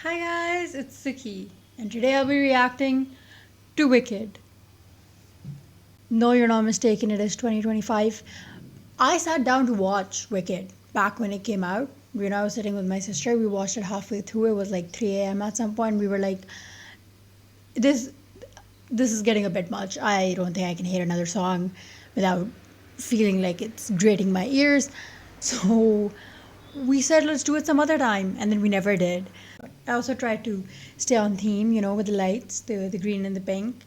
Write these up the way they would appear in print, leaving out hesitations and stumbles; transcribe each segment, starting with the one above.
Hi guys, it's Suki, and today I'll be reacting to Wicked. No, you're not mistaken, it is 2025. I sat down to watch Wicked back when it came out. I was sitting with my sister, we watched it halfway through. It was like 3 a.m. at some point. We were like, this this is getting a bit much. I don't think I can hear another song without feeling like it's grating my ears. So we said let's do it some other time, and then we never did. I also tried to stay on theme, with the lights, the green and the pink,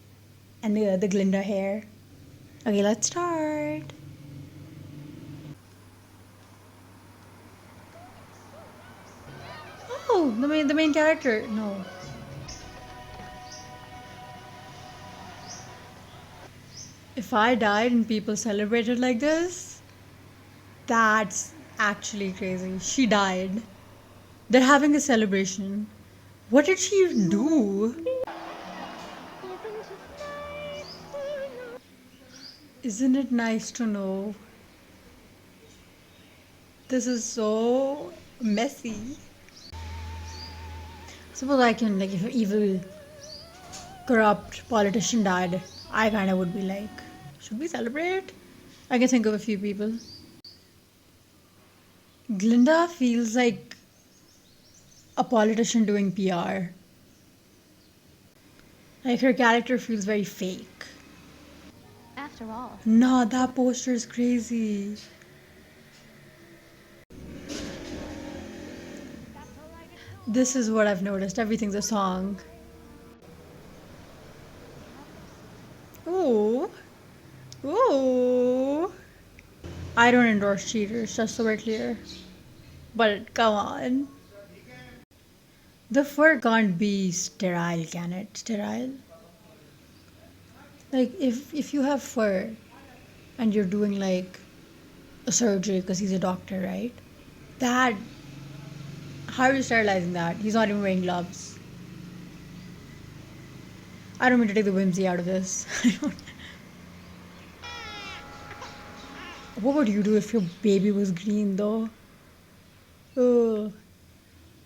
and the Glinda hair. Okay, let's start. Oh, the main character. No. If I died and people celebrated like this, that's actually crazy. She died. They're having a celebration. What did she even do? Isn't it nice to know? This is so messy. Suppose I can, like, if an evil, corrupt politician died, I kind of would be like, should we celebrate? I can think of a few people. Glinda feels like a politician doing PR. Like her character feels very fake. After all, Nah, that poster is crazy. This is what I've noticed. Everything's a song. Ooh. Ooh. I don't endorse cheaters, just so we're clear. But come on. The fur can't be sterile, can it? Sterile? Like, if you have fur and you're doing like a surgery because he's a doctor, right? That, how are you sterilizing that? He's not even wearing gloves. I don't mean to take the whimsy out of this. What would you do if your baby was green though? Ugh.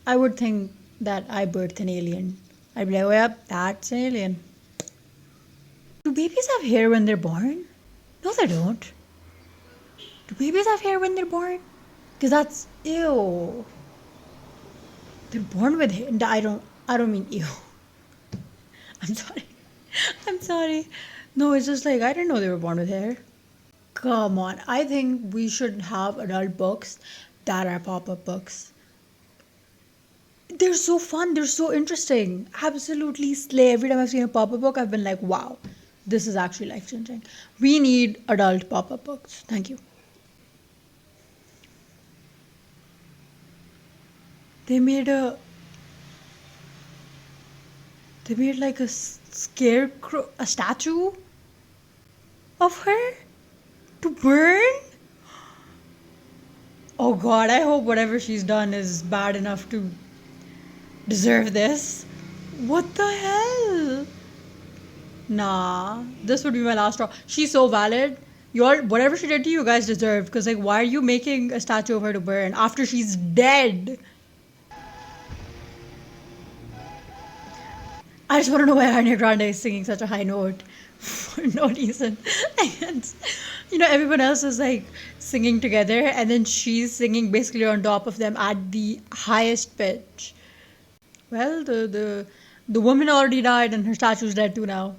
I would think that I birthed an alien. I'd be like, oh, yep, that's an alien. Do babies have hair when they're born? No, they don't. Do babies have hair when they're born? Because that's ew. They're born with hair. I don't mean ew. I'm sorry. I'm sorry. No, it's just like I didn't know they were born with hair. Come on. I think we should have adult books that are pop-up books. They're so fun. They're so interesting. Absolutely slay. Every time I've seen a pop-up book, I've been like, wow, this is actually life-changing. We need adult pop-up books. Thank you. They made a they made like a scarecrow, a statue of her to burn. Oh god, I hope whatever she's done is bad enough to deserve this. What the hell? Nah, this would be my last straw. She's so valid. Whatever she did to you, you guys deserve. Because, like, why are you making a statue of her to burn after she's dead? I just want to know why Ariana Grande is singing such a high note for no reason. And, everyone else is like singing together, and then she's singing basically on top of them at the highest pitch. Well, the woman already died, and her statue's dead too now.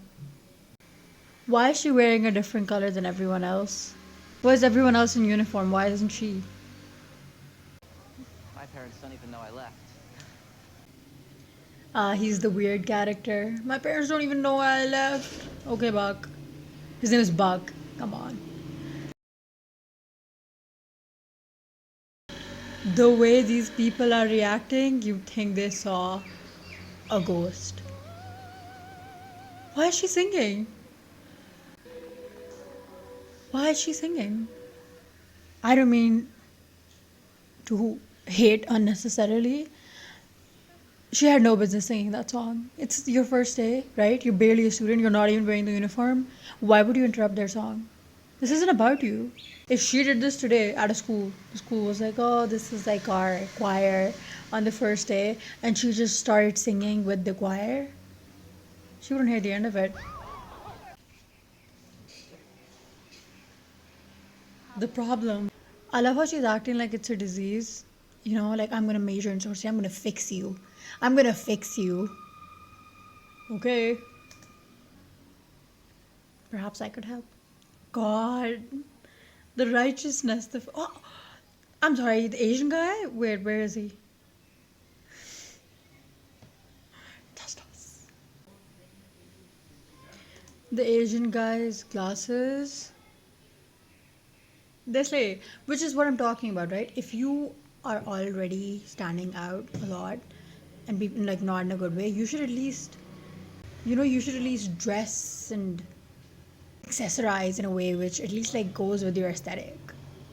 Why is she wearing a different color than everyone else? Why is everyone else in uniform? Why isn't she? My parents don't even know I left. He's the weird character. My parents don't even know why I left. Okay, Buck. His name is Buck. Come on. The way these people are reacting, you think they saw a ghost. Why is she singing? Why is she singing? I don't mean to hate unnecessarily. She had no business singing that song. It's your first day, right? You're barely a student. You're not even wearing the uniform. Why would you interrupt their song? This isn't about you. If she did this today at a school, the school was like, oh, this is like our choir on the first day, and she just started singing with the choir, she wouldn't hear the end of it. The problem, I love how she's acting like it's a disease. You know, like, I'm gonna major in social, I'm gonna fix you. I'm gonna fix you. Okay. Perhaps I could help. God, the righteousness. Oh, I'm sorry, the Asian guy? Where is he? Tastas. The Asian guy's glasses. They slay, which is what I'm talking about, right? If you are already standing out a lot and be like not in a good way, you should at least, you should at least dress and accessorize in a way which at least like goes with your aesthetic.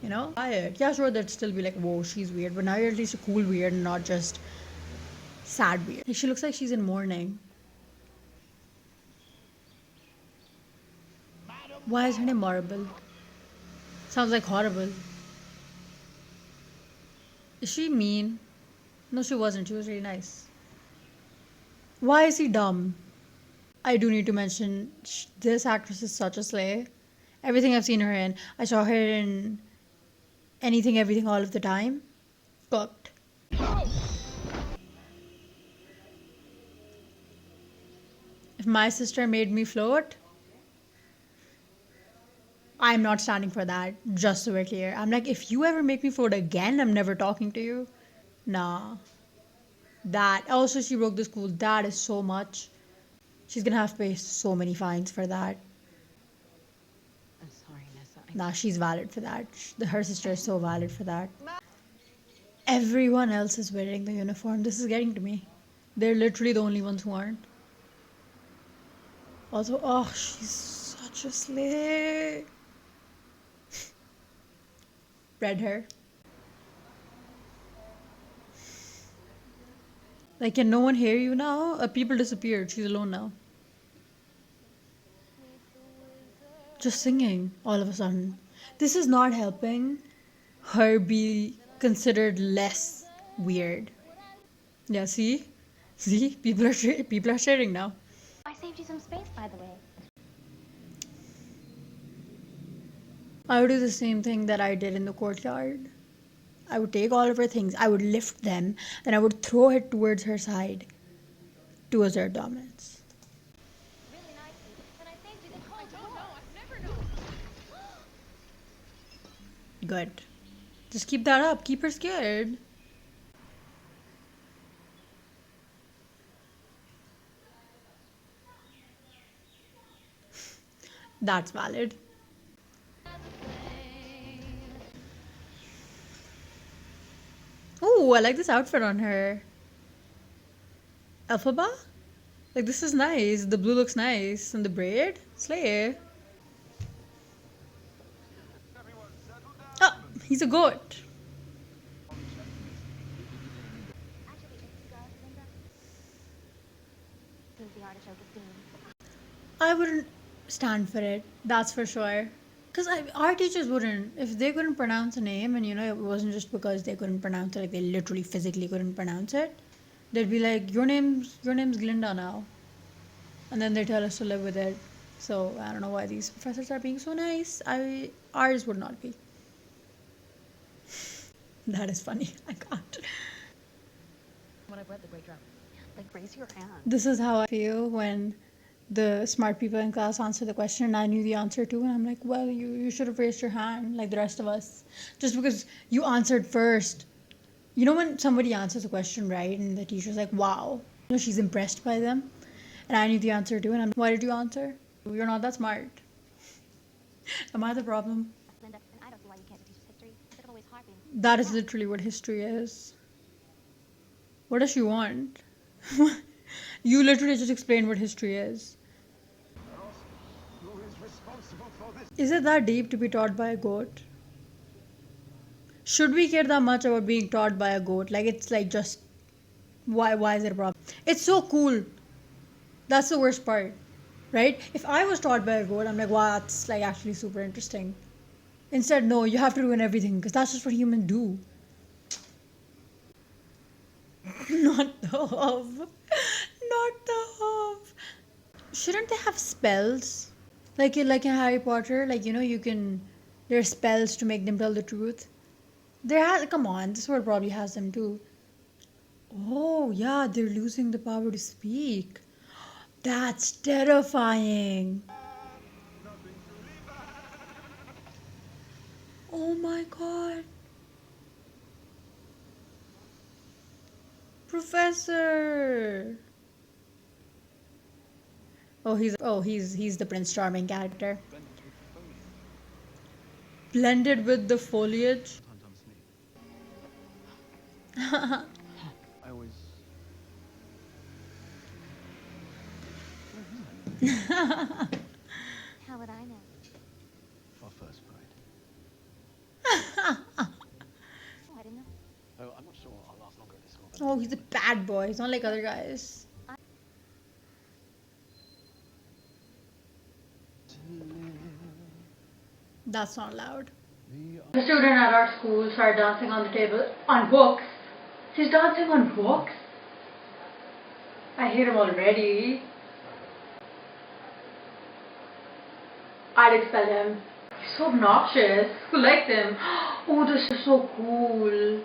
You know? Yeah, sure, that'd still be like, whoa, she's weird, but now you're at least a cool weird and not just sad weird. She looks like she's in mourning. Why is her name Marble? Sounds like horrible. Is she mean? No, she wasn't. She was really nice. Why is he dumb? I do need to mention this actress is such a slay. Everything I've seen her in, I saw her in Anything, Everything, All of the Time. Cooked. If my sister made me float, I'm not standing for that, just so we're clear. I'm like, if you ever make me float again, I'm never talking to you. Nah. That. Also, she broke the school. That is so much. She's gonna have to pay so many fines for that. I'm sorry, Nessa. Nah, she's valid for that. Her sister is so valid for that. Everyone else is wearing the uniform. This is getting to me. They're literally the only ones who aren't. Also, oh, she's such a slay. Red hair. Like, can no one hear you now? People disappeared. She's alone now. Just singing all of a sudden. This is not helping her be considered less weird. Yeah, see? See? People are sharing now. I saved you some space, by the way. I would do the same thing that I did in the courtyard. I would take all of her things, I would lift them, then I would throw it towards her side to assert dominance. Really nicely. And I saved you this whole door. I've never known. Good. Just keep that up. Keep her scared. That's valid. Oh, I like this outfit on her. Elphaba? Like, this is nice. The blue looks nice. And the braid? Slay. Oh, he's a goat. Actually, it's Linda. Who's the artichoke esteem? I wouldn't stand for it. That's for sure. Because our teachers wouldn't. If they couldn't pronounce a name, and it wasn't just because they couldn't pronounce it, like they literally physically couldn't pronounce it, they'd be like, your name's Glinda now. And then they tell us to live with it. So I don't know why these professors are being so nice. Ours would not be. That is funny. I can't. When I've read the Great Drought, like, raise your hand. This is how I feel when the smart people in class answer the question and I knew the answer too, and I'm like, well, you should have raised your hand like the rest of us. Just because you answered first. You know when somebody answers a question right and the teacher's like, wow, she's impressed by them, and I knew the answer too, and I'm like, why did you answer? You're not that smart. Am I the problem? Linda, and I don't see why you can't teach us history instead of always harping. That is literally what history is. What does she want? You literally just explained what history is. Is it that deep to be taught by a goat? Should we care that much about being taught by a goat? Like, it's like just why is it a problem? It's so cool. That's the worst part, right? If I was taught by a goat, I'm like, wow, that's like actually super interesting. Instead, no, you have to ruin everything because that's just what humans do. Not the Hove. Not the Hove. Shouldn't they have spells? Like in Harry Potter, like you can there's spells to make them tell the truth. Come on, this world probably has them too. Oh yeah, they're losing the power to speak. That's terrifying. Oh my god. Professor. Oh, he's the Prince Charming character. Blended with the foliage. I always. How would I know? Our first bride. Oh, I didn't know. Oh, I'm not sure I'll last longer at this school than. Oh, he's a bad boy. He's not like other guys. That's not loud. The student at our school started dancing on the table on books. She's dancing on books. I hate him already. I'd expel him. He's so obnoxious. Who likes him? Oh, this is so cool.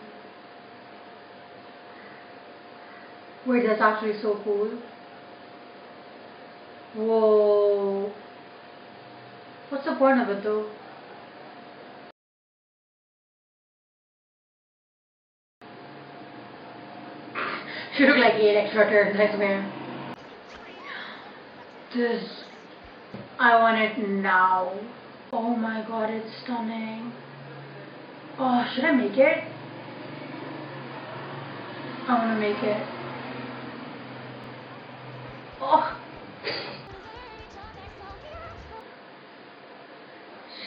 Wait, that's actually so cool. Whoa. What's the point of it though? She took like 8 extra turns, I swear. This. I want it now. Oh my god, it's stunning. Oh, should I make it? I want to make it. Oh.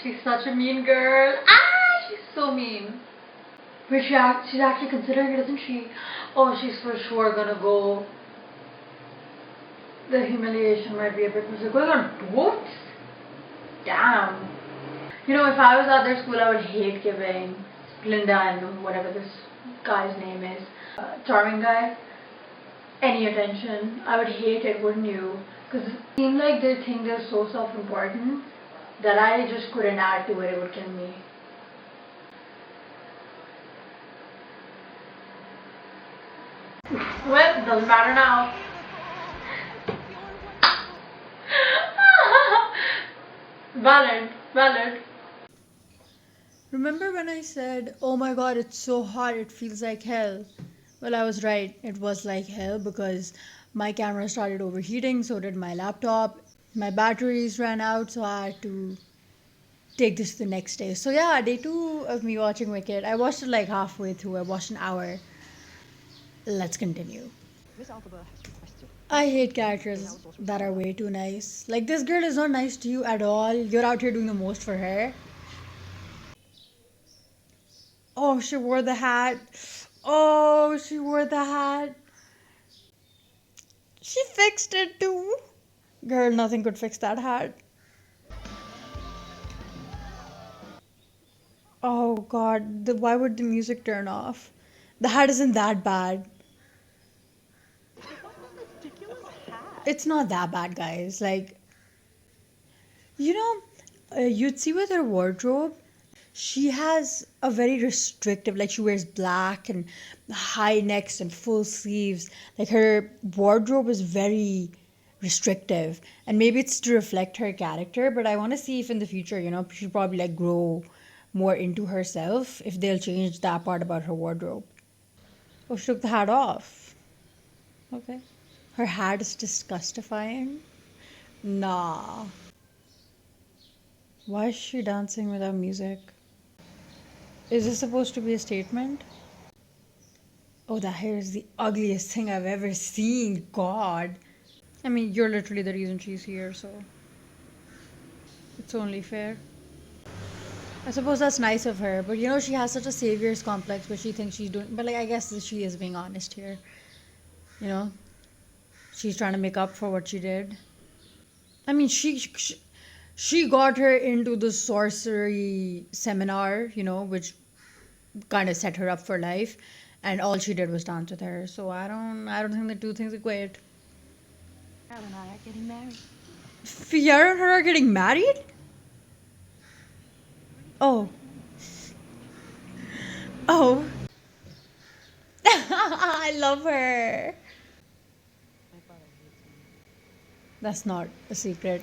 She's such a mean girl. Ah, she's so mean. But she's actually considering it, isn't she? Oh, she's for sure gonna go. The humiliation might be a bit. Was it going on boats? Damn. You know, if I was at their school, I would hate giving Linda and whatever this guy's name is, charming guy, any attention. I would hate it, wouldn't you? Because it seemed like they think they're so self-important that I just couldn't add to it. It would kill me. Well, doesn't matter now. Valid, valid. Remember when I said, oh my god, it's so hot, it feels like hell? Well, I was right. It was like hell because my camera started overheating, so did my laptop. My batteries ran out, so I had to take this to the next day. So, yeah, day 2 of me watching Wicked. I watched it like halfway through, I watched an hour. Let's continue. Miss Alphaba has a question. I hate characters that are way too nice. Like, this girl is not nice to you at all. You're out here doing the most for her. Oh, she wore the hat. Oh, she wore the hat. She fixed it too. Girl, nothing could fix that hat. Oh god, why would the music turn off? The hat isn't that bad. It's not that bad, guys. Like, you'd see with her wardrobe, she has a very restrictive, like, she wears black and high necks and full sleeves. Like, her wardrobe is very restrictive. And maybe it's to reflect her character, but I want to see if in the future, she'll probably, like, grow more into herself if they'll change that part about her wardrobe. Oh, she took the hat off. Okay. Her hat is disgustifying. Nah. Why is she dancing without music? Is this supposed to be a statement? Oh, that hair is the ugliest thing I've ever seen. God. I mean, you're literally the reason she's here, so it's only fair. I suppose that's nice of her, but she has such a savior's complex, but she thinks she's doing. But like, I guess she is being honest here. She's trying to make up for what she did. I mean, she She got her into the sorcery seminar, which kind of set her up for life, and all she did was dance with her. So I don't think the two things equate. Carol and I are getting married. Fiona and her are getting married? Oh. Oh. I love her. My father hates me. That's not a secret.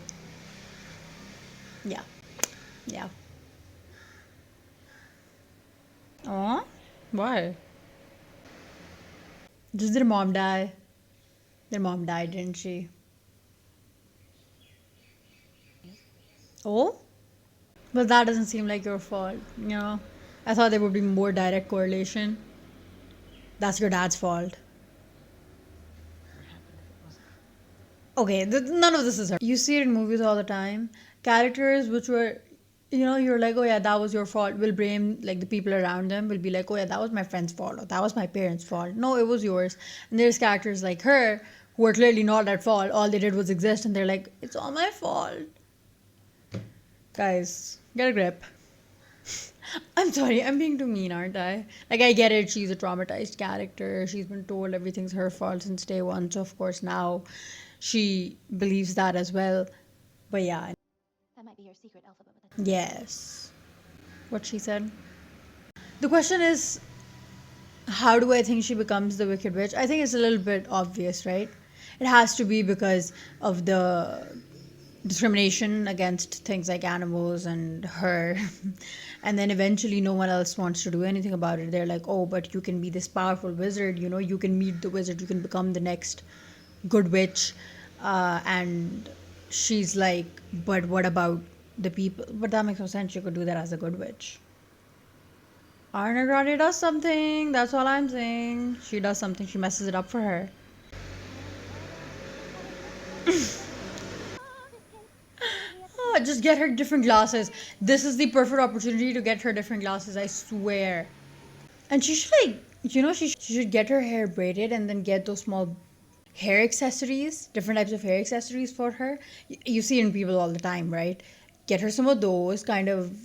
Yeah. Yeah. Aw? Why? Just their mom die? Their mom died, didn't she? Oh? But that doesn't seem like your fault, I thought there would be more direct correlation. That's your dad's fault. What happened if it wasn't? Okay, none of this is her. You see it in movies all the time. Characters which were, you're like, oh yeah, that was your fault. Will blame like the people around them. Will be like, oh yeah, that was my friend's fault or that was my parents' fault. No, it was yours. And there's characters like her who are clearly not at fault. All they did was exist, and they're like, it's all my fault. Guys, get a grip. I'm sorry, I'm being too mean, aren't I? Like, I get it, she's a traumatized character. She's been told everything's her fault since day one. So, of course, now she believes that as well. But yeah, That might be your secret alphabet. But yes. What she said. The question is, how do I think she becomes the Wicked Witch? I think it's a little bit obvious, right? It has to be because of the discrimination against things like animals and her. And then eventually no one else wants to do anything about it. They're like, oh, but you can be this powerful wizard, you can meet the wizard, you can become the next good witch. And she's like, but what about the people? But that makes no sense. You could do that as a good witch. Ariana Grande does something. That's all I'm saying. She does something. She messes it up for her. Oh, just get her different glasses. This is the perfect opportunity to get her different glasses, I swear. And she should she should get her hair braided and then get those small hair accessories, different types of hair accessories for her. You see it in people all the time, right? Get her some of those, kind of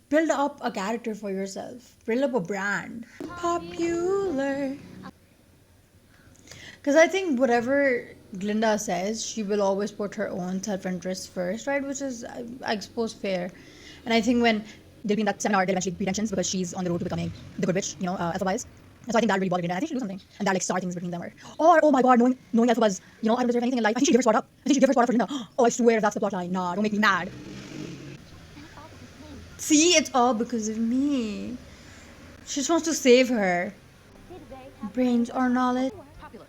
build up a character for yourself. Build up a brand. Popular. Because I think whatever Glinda says, she will always put her own self-interest first, right? Which is, I suppose, fair. And I think when they'll be in that seminar, they'll eventually be tensions because she's on the road to becoming the good witch, Elphaba. And so I think that really bothered Glinda. I think she'll do something. And that like start things between them. Or oh my god, knowing Elphaba's, I don't deserve anything in life. I think she gave her sword up. I think she gave her sword up for Glinda. Oh, I swear if that's the plotline. Nah, don't make me mad. See, it's all because of me. She just wants to save her. Brains or knowledge. Popular.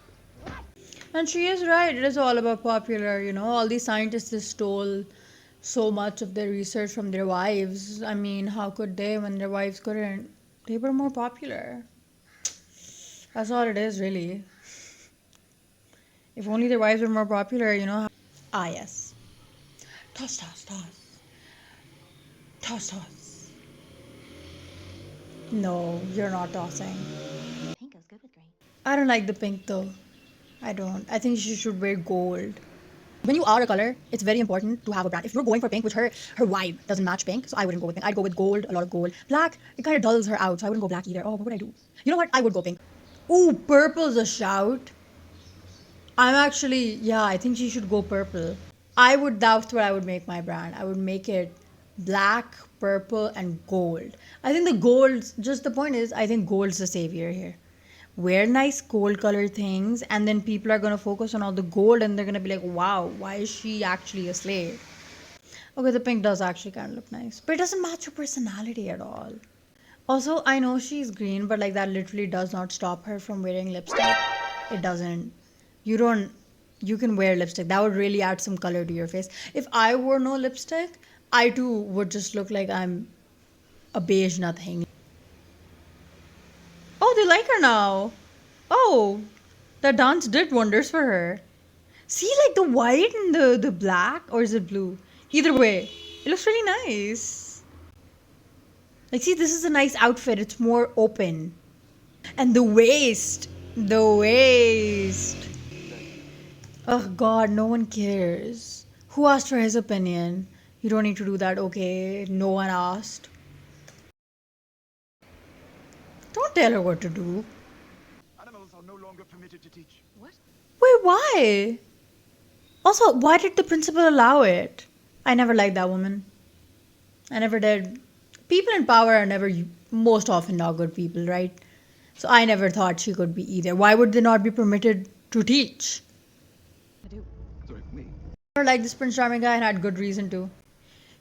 And she is right. It is all about popular, All these scientists just stole so much of their research from their wives. I mean, how could they when their wives couldn't? They were more popular. That's all it is, really. If only their wives were more popular, Ah, yes. Toss, toss, toss. Toss, toss. No, you're not tossing. pink goes good with green. I don't like the pink though. I don't. I think she should wear gold. When you are a color, it's very important to have a brand. If you're going for pink, which her vibe doesn't match pink, so I wouldn't go with pink. I'd go with gold, a lot of gold. Black, it kind of dulls her out, so I wouldn't go black either. Oh, what would I do? You know what? I would go pink. Ooh, purple's a shout. I think she should go purple. That's what I would make my brand. I would make it black, purple, and gold. I think the point is, I think gold's the savior here. Wear nice gold colored things, and then people are going to focus on all the gold, and they're going to be like, wow, why is she actually a slave? Okay, the pink does actually kind of look nice, but it doesn't match her personality at all. Also, I know she's green, but like that literally does not stop her from wearing lipstick. It doesn't. You can wear lipstick. That would really add some color to your face. If I wore no lipstick, I too would just look like I'm a beige nothing. Oh, they like her now. Oh, that dance did wonders for her. See, like the white and the black, or is it blue? Either way, it looks really nice. Like, see, this is a nice outfit. It's more open. And the waist. Oh, God, no one cares. Who asked for his opinion? You don't need to do that. Okay, no one asked. Don't tell her what to do. Animals are no longer permitted to teach. What? Wait, why? Also, why did the principal allow it? I never liked that woman. I never did. People in power are never, most often, not good people, right? So I never thought she could be either. Why would they not be permitted to teach? I do. Sorry, me. I never liked this Prince Charming guy and had good reason to.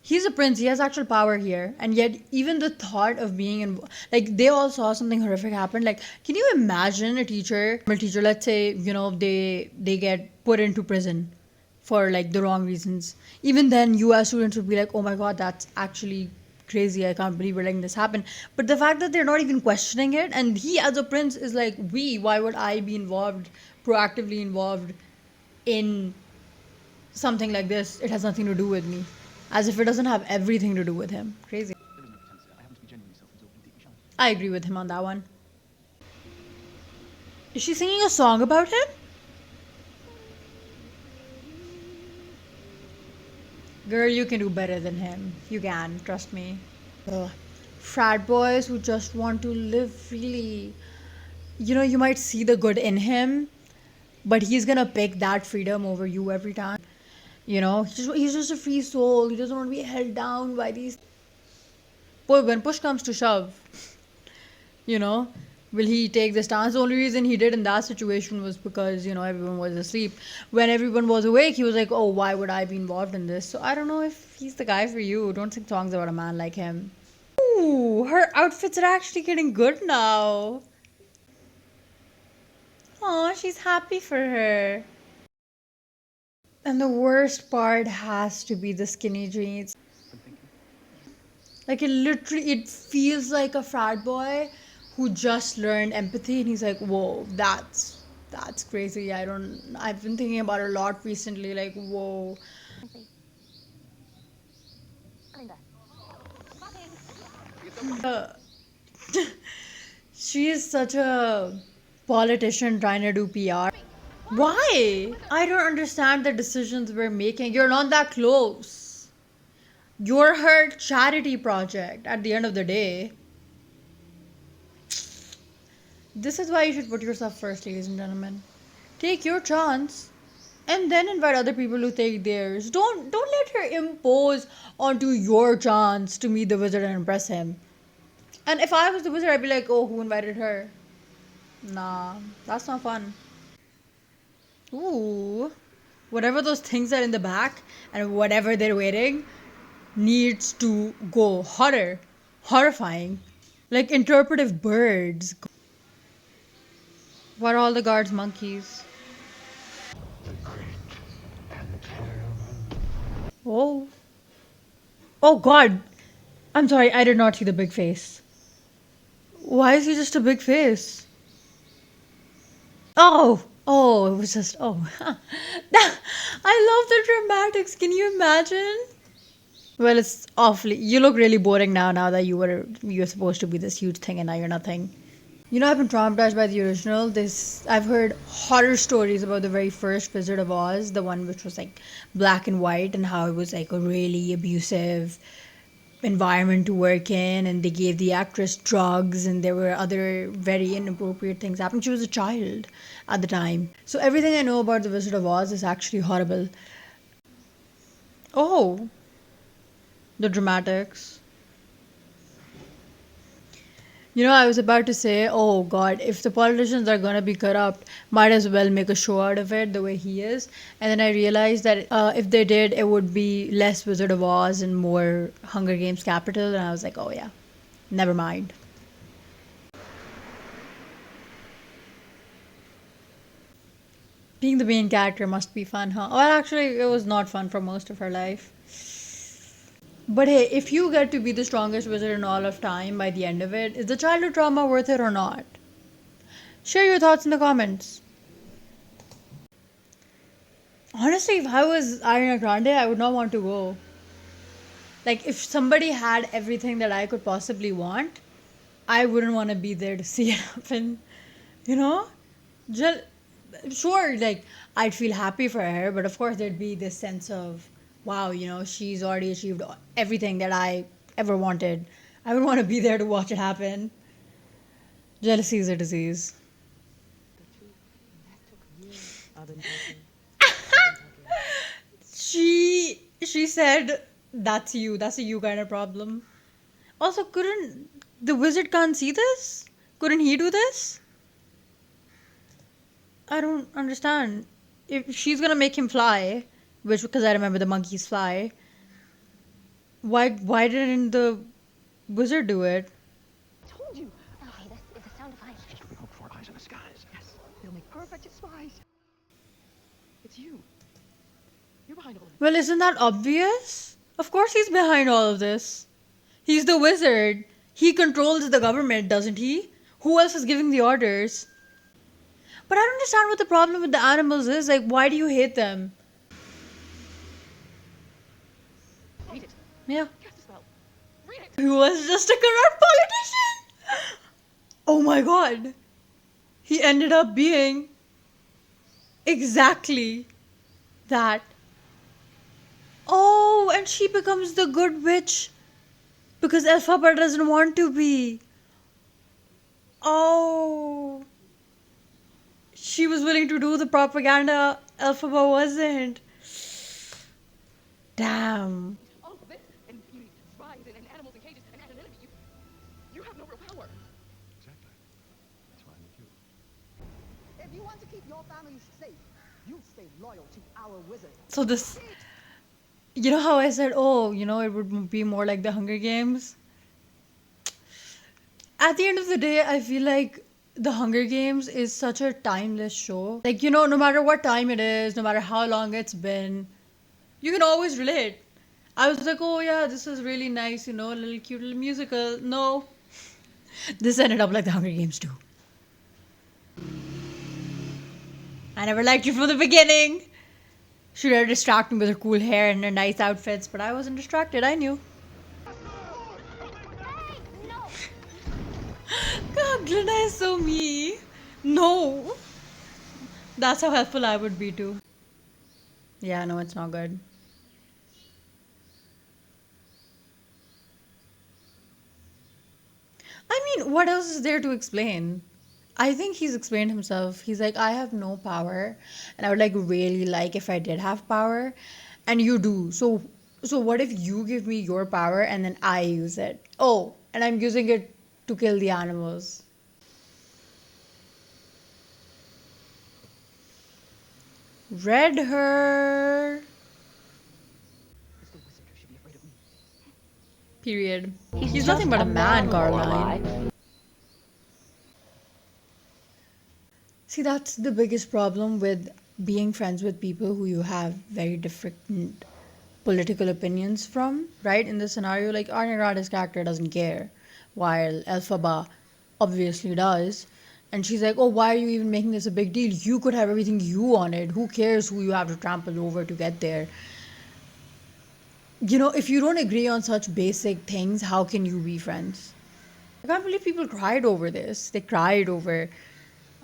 He's a prince, he has actual power here, and yet even the thought of being in, like, they all saw something horrific happen. Like, can you imagine a teacher, let's say, they get put into prison for like the wrong reasons. Even then, you as students would be like, oh my god, that's actually crazy, I can't believe we're letting this happen. But the fact that they're not even questioning it, and he as a prince is like, why would I be proactively involved in something like this? It has nothing to do with me. As if it doesn't have everything to do with him. Crazy. There is no pretense here. I happen to be genuinely self-absorbed and deeply shy. I agree with him on that one. Is she singing a song about him? Girl, you can do better than him. You can, trust me. Ugh. Frat boys who just want to live freely. You might see the good in him, but he's gonna pick that freedom over you every time. He's just a free soul. He doesn't want to be held down by these. But when push comes to shove, will he take the stance? The only reason he did in that situation was because, everyone was asleep. When everyone was awake, he was like, oh, why would I be involved in this? So I don't know if he's the guy for you. Don't sing songs about a man like him. Ooh, her outfits are actually getting good now. Aw, she's happy for her. And the worst part has to be the skinny jeans. I'm thinking. Like, it feels like a frat boy who just learned empathy, and he's like, whoa, that's crazy. I've been thinking about it a lot recently, like, whoa. She is such a politician trying to do PR. Why? I don't understand the decisions we're making. You're not that close. You're her charity project at the end of the day. This is why you should put yourself first, ladies and gentlemen. Take your chance and then invite other people to take theirs. Don't let her impose onto your chance to meet the wizard and impress him. And if I was the wizard, I'd be like, oh, who invited her? Nah, that's not fun. Ooh, whatever those things are in the back and whatever they're wearing needs to go horrifying, like interpretive birds. What are all the guards monkeys? Oh god, I'm sorry, I did not see the big face. Why is he just a big face? Oh, it was just, I love the dramatics. Can you imagine? Well, it's awfully, you look really boring now that you're supposed to be this huge thing and now you're nothing. I've been traumatized by the original. I've heard horror stories about the very first Wizard of Oz, the one which was like black and white, and how it was like a really abusive environment to work in, and they gave the actress drugs, and there were other very inappropriate things happening. She was a child at the time. So everything I know about the Wizard of Oz is actually horrible. Oh, the dramatics. I was about to say, oh god, if the politicians are gonna be corrupt, might as well make a show out of it the way he is. And then I realized that if they did, it would be less Wizard of Oz and more Hunger Games Capital. And I was like, oh yeah, never mind. Being the main character must be fun, huh? Well, actually, it was not fun for most of her life. But hey, if you get to be the strongest wizard in all of time by the end of it, is the childhood trauma worth it or not? Share your thoughts in the comments. Honestly, if I was Ariana Grande, I would not want to go. Like, if somebody had everything that I could possibly want, I wouldn't want to be there to see it happen. Sure, like, I'd feel happy for her, but of course there'd be this sense of wow, she's already achieved everything that I ever wanted. I would want to be there to watch it happen. Jealousy is a disease. I've been talking. She said, "That's you. That's a you kind of problem." Also, couldn't the wizard can't see this? Couldn't he do this? I don't understand. If she's gonna make him fly, which because I remember the monkeys fly, why didn't the wizard do it? Told you. Okay, this is a sound of ice. Just what we hoped for, eyes in the skies. Yes, they'll make perfect spies. It's you. You're behind all of this. Well, isn't that obvious? Of course he's behind all of this. He's the wizard. He controls the government, doesn't he? Who else is giving the orders? But I don't understand what the problem with the animals is. Like, why do you hate them? Read it. Yeah. Cast a spell. Read it. He was just a corrupt politician. Oh my god. He ended up being exactly that. Oh, and she becomes the good witch because Elphaba doesn't want to be. Oh. She was willing to do the propaganda. Elphaba wasn't. Damn. All of this, and beauty, spies, and animals in cages, and an enemy. You have no real power. Exactly. That's why I'm with you. If you want to keep your families safe, you stay loyal to our wizard. So this, you know how I said, oh, it would be more like the Hunger Games? At the end of the day, I feel like the Hunger Games is such a timeless show. Like, no matter what time it is, no matter how long it's been, you can always relate. I was like, oh yeah, this is really nice, a little cute little musical. No. This ended up like the Hunger Games too. I never liked you from the beginning. She tried to distract me with her cool hair and her nice outfits, but I wasn't distracted, I knew. Hey, no. God, Glinda is so me. No. That's how helpful I would be too. Yeah, no, it's not good. I mean, what else is there to explain? I think he's explained himself. He's like, I have no power, and I would really like if I did have power, and you do. So what if you give me your power and then I use it? Oh, and I'm using it to kill the animals. Read her. It's the wizard who should be afraid of me. Period. He's nothing but a man, Caroline. See, that's the biggest problem with being friends with people who you have very different political opinions from, right? In this scenario, like Arya Rada's character doesn't care, while Elphaba obviously does. And she's like, oh, why are you even making this a big deal? You could have everything you wanted. Who cares who you have to trample over to get there? If you don't agree on such basic things, how can you be friends? I can't believe people cried over this. They cried over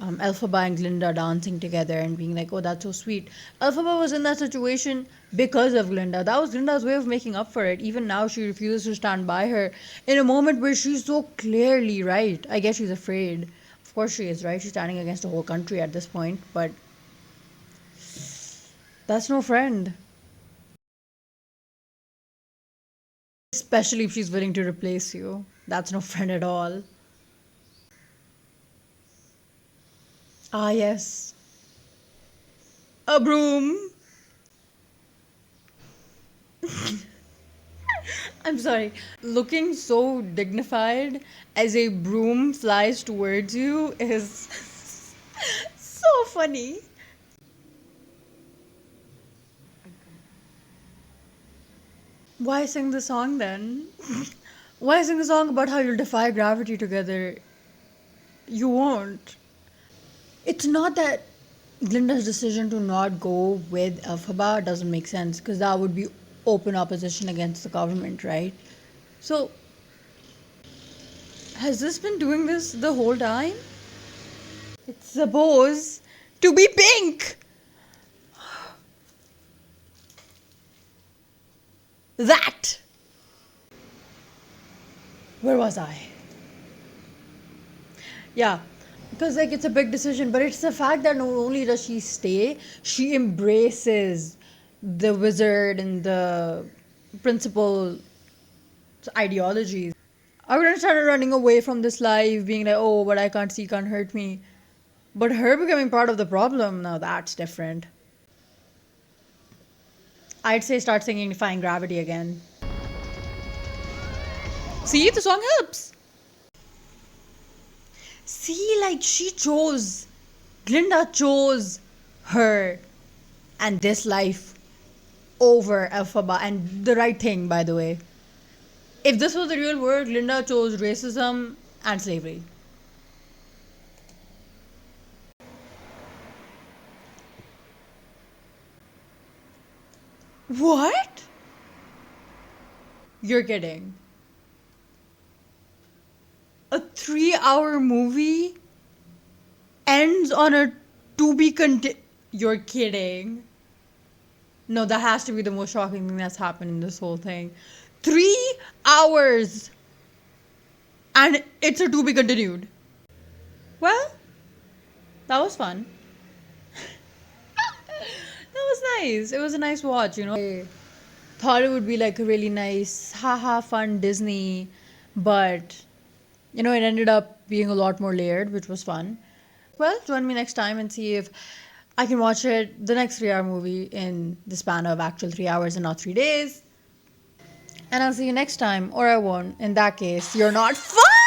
Elphaba and Glinda dancing together and being like, oh, that's so sweet. Elphaba was in that situation because of Glinda. That was Glinda's way of making up for it. Even now, she refuses to stand by her in a moment where she's so clearly right. I guess she's afraid. Of course she is, right? She's standing against a whole country at this point, but that's no friend. Especially if she's willing to replace you. That's no friend at all. Ah, yes. A broom. I'm sorry. Looking so dignified as a broom flies towards you is so funny. Why sing the song then? Why sing the song about how you'll defy gravity together? You won't. It's not that Glinda's decision to not go with Elphaba doesn't make sense, because that would be open opposition against the government, right? So, has this been doing this the whole time? It's supposed to be pink! that. Where was I? Yeah, because like it's a big decision, but it's the fact that not only does she stay, she embraces the wizard and the principal ideologies. I would have started running away from this life, being like, oh, what I can't see can't hurt me. But her becoming part of the problem, now that's different. I'd say start singing Defying Gravity again. See, the song helps. See, like Glinda chose her and this life over Elphaba, and the right thing, by the way. If this was the real world, Glinda chose racism and slavery. What? You're kidding. A 3-hour movie ends on a to be You're kidding. No, that has to be the most shocking thing that's happened in this whole thing. 3 hours! And it's a to be continued. Well, that was fun. That was nice. It was a nice watch, you know. I thought it would be like a really nice, haha, fun Disney, but you know, it ended up being a lot more layered, which was fun. Well, join me next time and see if I can watch the next 3-hour movie in the span of actual 3 hours and not 3 days. And I'll see you next time, or I won't. In that case, you're not fun!